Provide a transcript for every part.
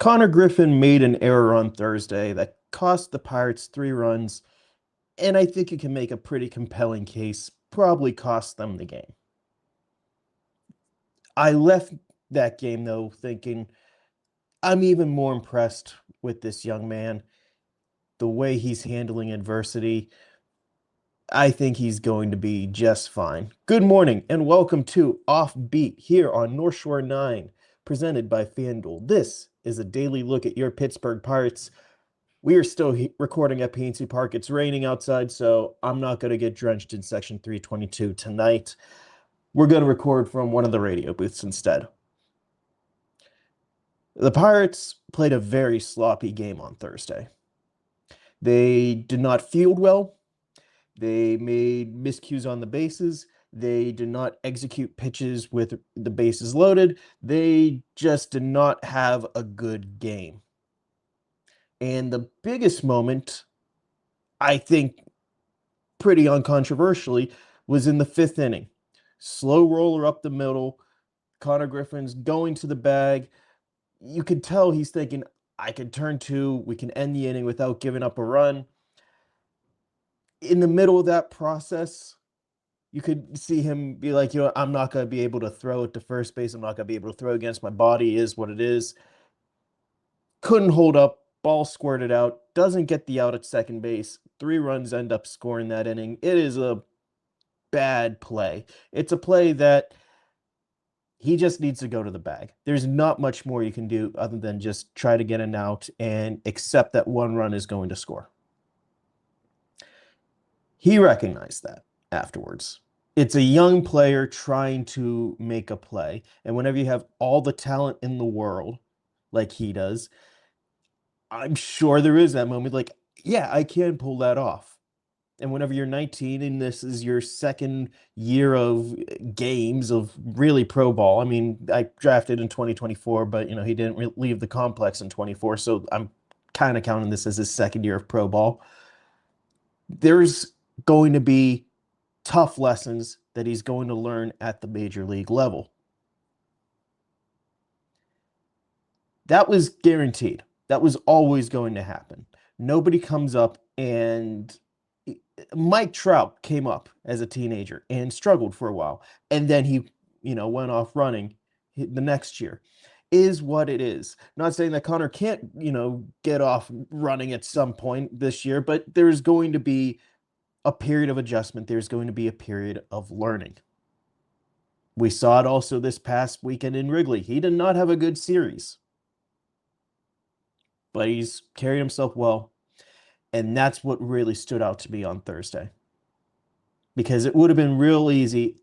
Konnor Griffin made an error on Thursday that cost the Pirates 3 runs, and I think you can make a pretty compelling case, probably cost them the game. I left that game, though, thinking I'm even more impressed with this young man, the way he's handling adversity. I think he's going to be just fine. Good morning, and welcome to Offbeat here on North Shore 9, presented by FanDuel. This is a daily look at your Pittsburgh Pirates. We are still recording at PNC Park. It's raining outside, so I'm not going to get drenched in Section 322 tonight. We're going to record from one of the radio booths instead. The Pirates played a very sloppy game on Thursday. They did not field well. They made miscues on the bases. They did not execute pitches with the bases loaded. They just did not have a good game. And the biggest moment, I think, pretty uncontroversially, was in the fifth inning. Slow roller up the middle. Konnor Griffin's going to the bag. You could tell he's thinking, I can turn two. We can end the inning without giving up a run. In the middle of that process, you could see him be like, I'm not going to be able to throw it to first base. I'm not going to be able to throw against my body. It is what it is. Couldn't hold up. Ball squirted out. Doesn't get the out at second base. 3 runs end up scoring that inning. It is a bad play. It's a play that he just needs to go to the bag. There's not much more you can do other than just try to get an out and accept that 1 run is going to score. He recognized that afterwards. It's a young player trying to make a play. And whenever you have all the talent in the world, like he does, I'm sure there is that moment like, yeah, I can pull that off. And whenever you're 19 and this is your second year of games of really pro ball, I mean, I drafted in 2024, but he didn't leave the complex in 24, so I'm kind of counting this as his second year of pro ball. There's going to be tough lessons that he's going to learn at the major league level. That was guaranteed. That was always going to happen. Nobody comes up and Mike Trout came up as a teenager and struggled for a while. And then he, went off running the next year. Is what it is. Not saying that Konnor can't, get off running at some point this year, but there's going to be a period of adjustment. There's going to be a period of learning. We saw it also this past weekend in Wrigley. He did not have a good series, but he's carried himself well. And that's what really stood out to me on Thursday. Because it would have been real easy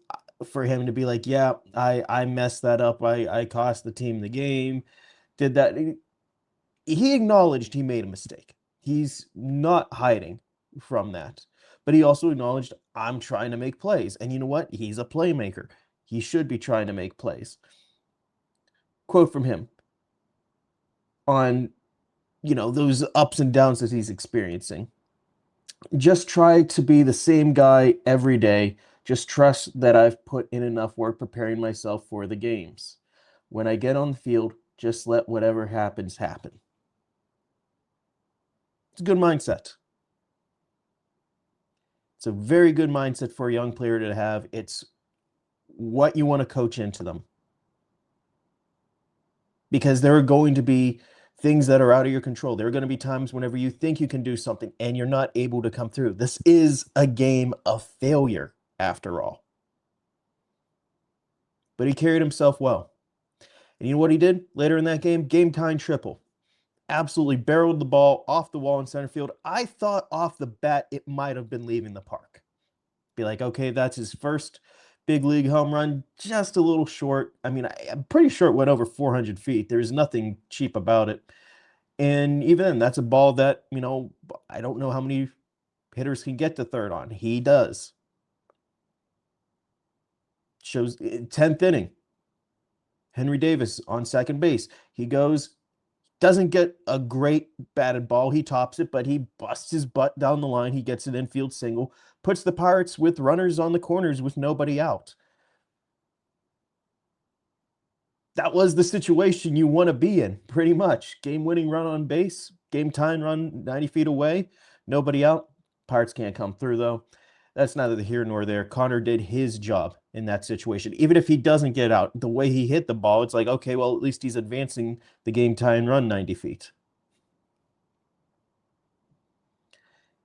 for him to be like, yeah, I messed that up. I cost the team the game, did that. He acknowledged he made a mistake. He's not hiding from that. But he also acknowledged, I'm trying to make plays. And you know what? He's a playmaker. He should be trying to make plays. Quote from him on, those ups and downs that he's experiencing. Just try to be the same guy every day. Just trust that I've put in enough work preparing myself for the games. When I get on the field, just let whatever happens happen. It's a good mindset. It's a very good mindset for a young player to have. It's what you want to coach into them. Because there are going to be things that are out of your control. There are going to be times whenever you think you can do something and you're not able to come through. This is a game of failure, after all. But he carried himself well. And you know what he did later in that game? Game-tying triple. Absolutely barreled the ball off the wall in center field. I thought off the bat it might have been leaving the park. Be like, okay, that's his first big league home run, just a little short. I mean, I'm pretty sure it went over 400 feet. There's nothing cheap about it. And even then, that's a ball that, I don't know how many hitters can get to third on. He does. Shows 10th inning. Henry Davis on second base. He goes, doesn't get a great batted ball. He tops it, but he busts his butt down the line. He gets an infield single, puts the Pirates with runners on the corners with nobody out. That was the situation you want to be in, pretty much. Game-winning run on base, game-tying run 90 feet away, nobody out. Pirates can't come through, though. That's neither the here nor there. Konnor did his job in that situation. Even if he doesn't get out, the way he hit the ball, it's like, okay, well, at least he's advancing the game-tying run 90 feet.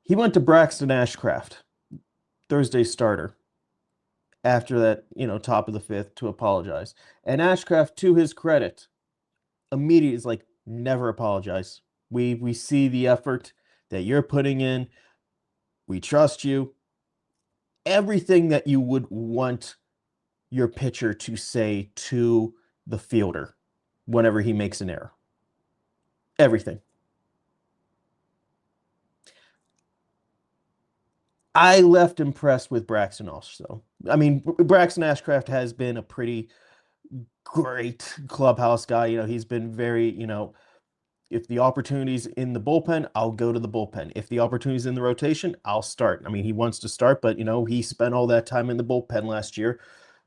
He went to Braxton Ashcraft, Thursday starter, after that, top of the fifth to apologize. And Ashcraft, to his credit, immediately is like, never apologize. We see the effort that you're putting in. We trust you. Everything that you would want your pitcher to say to the fielder whenever he makes an error. Everything. I left impressed with Braxton also. I mean, Braxton Ashcraft has been a pretty great clubhouse guy. He's been very, if the opportunity's in the bullpen, I'll go to the bullpen. If the opportunity's in the rotation, I'll start. I mean, he wants to start, but he spent all that time in the bullpen last year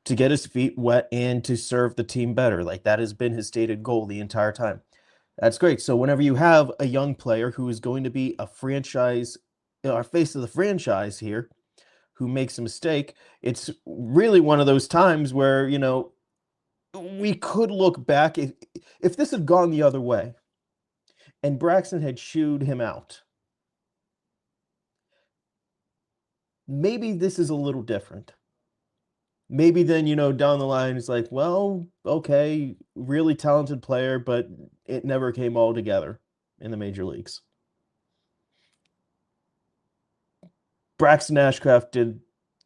to get his feet wet and to serve the team better. Like that has been his stated goal the entire time. That's great. So whenever you have a young player who is going to be a franchise, our face of the franchise here, who makes a mistake, it's really one of those times where, we could look back if this had gone the other way and Braxton had chewed him out. Maybe this is a little different. Maybe then, down the line, it's like, well, okay, really talented player, but it never came all together in the major leagues. Braxton Ashcraft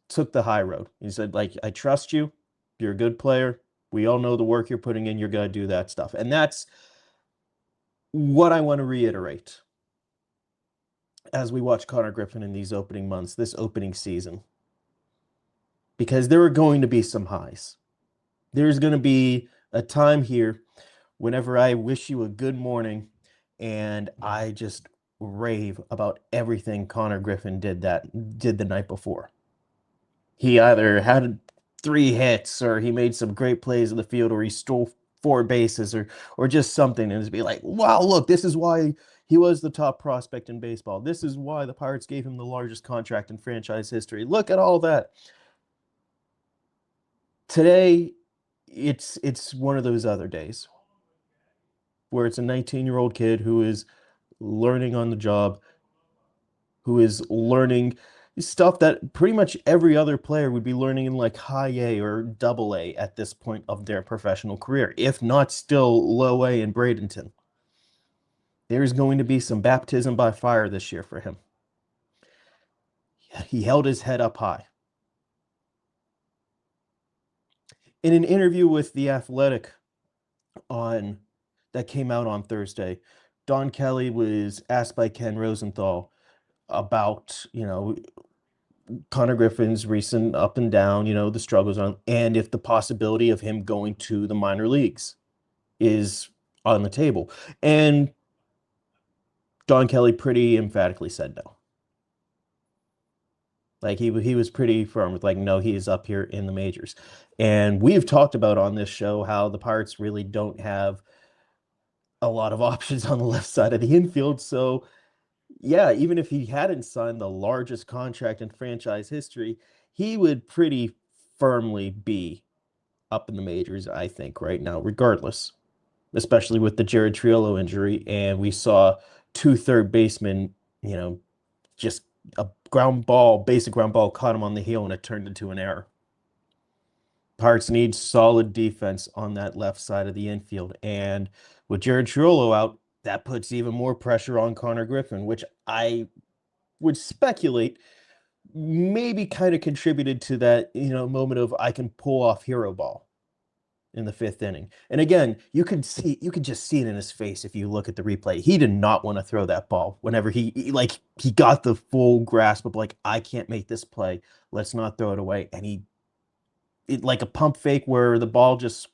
took the high road. He said, like, I trust you. You're a good player. We all know the work you're putting in. You're going to do that stuff. And that's what I want to reiterate as we watch Konnor Griffin in these opening months, this opening season. Because there are going to be some highs. There's going to be a time here whenever I wish you a good morning and I just rave about everything Konnor Griffin did the night before. He either had 3 hits or he made some great plays in the field or he stole 4 bases or just something and just be like, wow, look, this is why he was the top prospect in baseball. This is why the Pirates gave him the largest contract in franchise history. Look at all that. Today, it's one of those other days where it's a 19-year-old kid who is learning on the job, who is learning stuff that pretty much every other player would be learning in like high A or double A at this point of their professional career, if not still low A in Bradenton. There's going to be some baptism by fire this year for him. He held his head up high. In an interview with The Athletic on that came out on Thursday, Don Kelly was asked by Ken Rosenthal about, Konnor Griffin's recent up and down, the struggles on, and if the possibility of him going to the minor leagues is on the table. And Don Kelly pretty emphatically said no. Like he was pretty firm with like, no, he is up here in the majors. And we've talked about on this show how the Pirates really don't have a lot of options on the left side of the infield. So yeah, even if he hadn't signed the largest contract in franchise history, he would pretty firmly be up in the majors, I think, right now, regardless, especially with the Jared Triolo injury. And we saw 2 third basemen, just a basic ground ball caught him on the heel and it turned into an error. Pirates need solid defense on that left side of the infield. And with Jared Triolo out, that puts even more pressure on Konnor Griffin, which I would speculate maybe kind of contributed to that, moment of I can pull off hero ball in the 5th inning. And again, you could just see it in his face if you look at the replay. He did not want to throw that ball whenever he got the full grasp of like, I can't make this play. Let's not throw it away. And like a pump fake where the ball just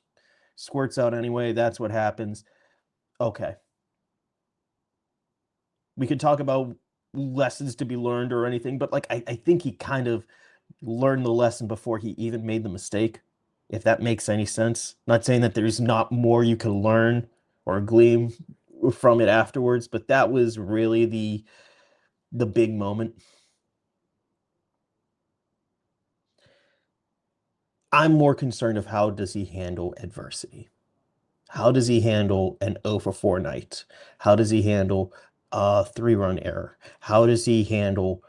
squirts out anyway. That's what happens. Okay. We could talk about lessons to be learned or anything, but like I think he kind of learned the lesson before he even made the mistake. if that makes any sense. Not saying that there's not more you can learn or glean from it afterwards, but that was really the big moment. I'm more concerned of how does he handle adversity? How does he handle an 0 for 4 night? How does he handle a 3-run error? How does he handle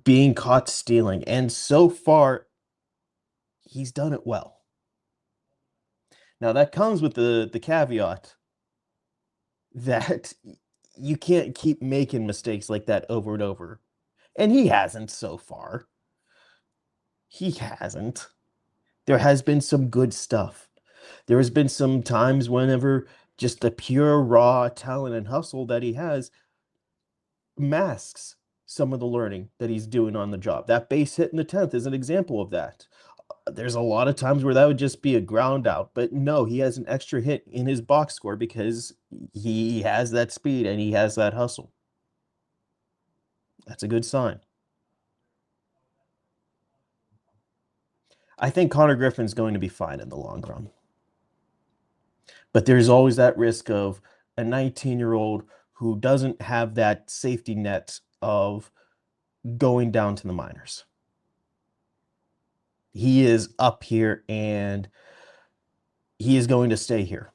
being caught stealing? And so far, he's done it well. Now that comes with the caveat that you can't keep making mistakes like that over and over. And he hasn't so far. He hasn't. There has been some good stuff. There has been some times whenever just the pure raw talent and hustle that he has masks some of the learning that he's doing on the job. That base hit in the 10th is an example of that. There's a lot of times where that would just be a ground out, but no, he has an extra hit in his box score because he has that speed and he has that hustle. That's a good sign. I think Konnor Griffin's going to be fine in the long run. But there's always that risk of a 19-year-old who doesn't have that safety net of going down to the minors. He is up here and he is going to stay here.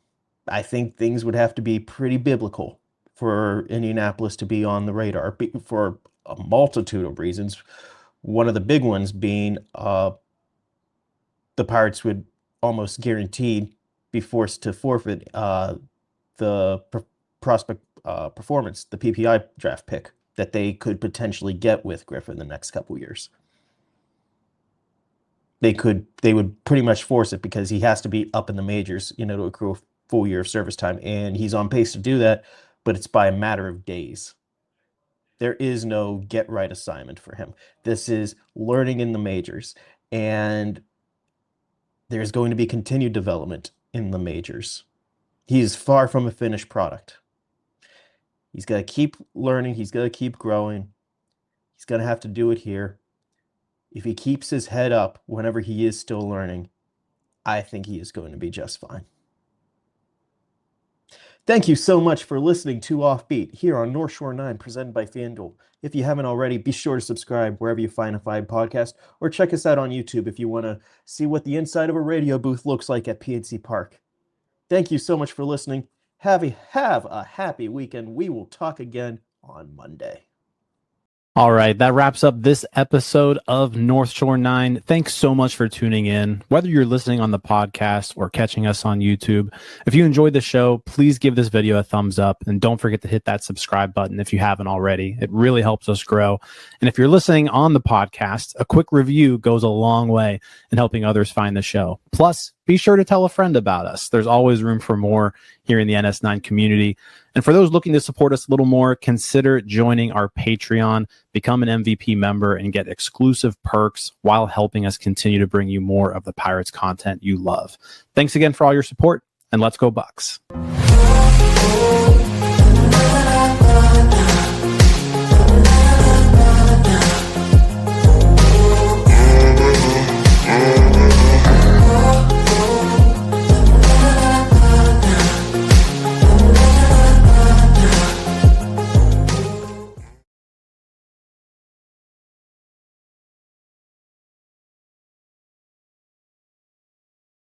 I think things would have to be pretty biblical for Indianapolis to be on the radar for a multitude of reasons. One of the big ones being the Pirates would almost guaranteed be forced to forfeit the prospect performance, the PPI draft pick that they could potentially get with Griffin the next couple years. They would pretty much force it because he has to be up in the majors, to accrue a full year of service time, and he's on pace to do that, but it's by a matter of days. There is no get right assignment for him. This is learning in the majors, and there's going to be continued development in the majors. He is far from a finished product. He's got to keep learning. He's got to keep growing. He's going to have to do it here. If he keeps his head up whenever he is still learning, I think he is going to be just fine. Thank you so much for listening to Offbeat here on North Shore 9, presented by FanDuel. If you haven't already, be sure to subscribe wherever you find a fine podcast, or check us out on YouTube if you want to see what the inside of a radio booth looks like at PNC Park. Thank you so much for listening. Have a happy weekend. We will talk again on Monday. All right, that wraps up this episode of North Shore 9. Thanks so much for tuning in, whether you're listening on the podcast or catching us on YouTube. If you enjoyed the show, please give this video a thumbs up, and don't forget to hit that subscribe button if you haven't already. It really helps us grow. And if you're listening on the podcast, a quick review goes a long way in helping others find the show. Plus, be sure to tell a friend about us. There's always room for more here in the NS9 community. And for those looking to support us a little more, consider joining our Patreon, become an MVP member, and get exclusive perks while helping us continue to bring you more of the Pirates content you love. Thanks again for all your support, and let's go Bucks.